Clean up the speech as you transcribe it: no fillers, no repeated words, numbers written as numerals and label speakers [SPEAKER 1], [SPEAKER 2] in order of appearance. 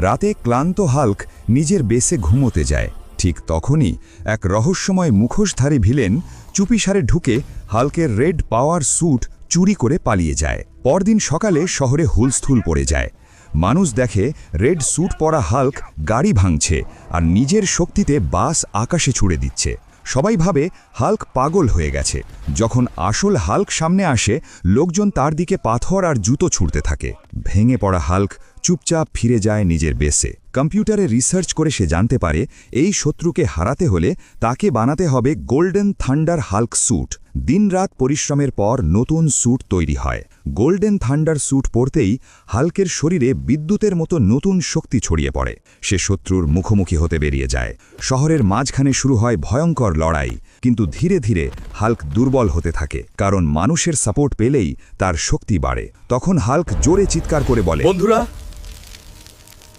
[SPEAKER 1] রাতে ক্লান্ত হাল্ক নিজের বেসে ঘুমোতে যায়। ঠিক তখনই এক রহস্যময় মুখোশধারী ভিলেন চুপিসারে ঢুকে হাল্কের রেড পাওয়ার স্যুট চুরি করে পালিয়ে যায়। পরদিন সকালে শহরে হুলস্থুল পড়ে যায়। মানুষ দেখে রেড স্যুট পরা হাল্ক গাড়ি ভাঙছে আর নিজের শক্তিতে বাস আকাশে ছুড়ে দিচ্ছে। সবাই ভাবে হাল্ক পাগল হয়ে গেছে। যখন আসল হাল্ক সামনে আসে, লোকজন তার দিকে পাথর আর জুতো ছুঁড়তে থাকে। ভেঙে পড়া হাল্ক চুপচাপ ফিরে যায় নিজের বেসে। কম্পিউটারে রিসার্চ করে সে জানতে পারে এই শত্রুকে হারাতে হলে তাকে বানাতে হবে গোল্ডেন থান্ডার হাল্ক স্যুট। দিনরাত পরিশ্রমের পর নতুন স্যুট তৈরি হয়। গোল্ডেন থান্ডার স্যুট পরতেই হাল্কের শরীরে বিদ্যুতের মতো নতুন শক্তি ছড়িয়ে পড়ে। সে শত্রুর মুখোমুখি হতে বেরিয়ে যায়। শহরের মাঝখানে শুরু হয় ভয়ঙ্কর লড়াই, কিন্তু ধীরে ধীরে হাল্ক দুর্বল হতে থাকে, কারণ মানুষের সাপোর্ট পেলেই তার শক্তি বাড়ে। তখন হাল্ক জোরে চিৎকার করে বলে,
[SPEAKER 2] বন্ধুরা,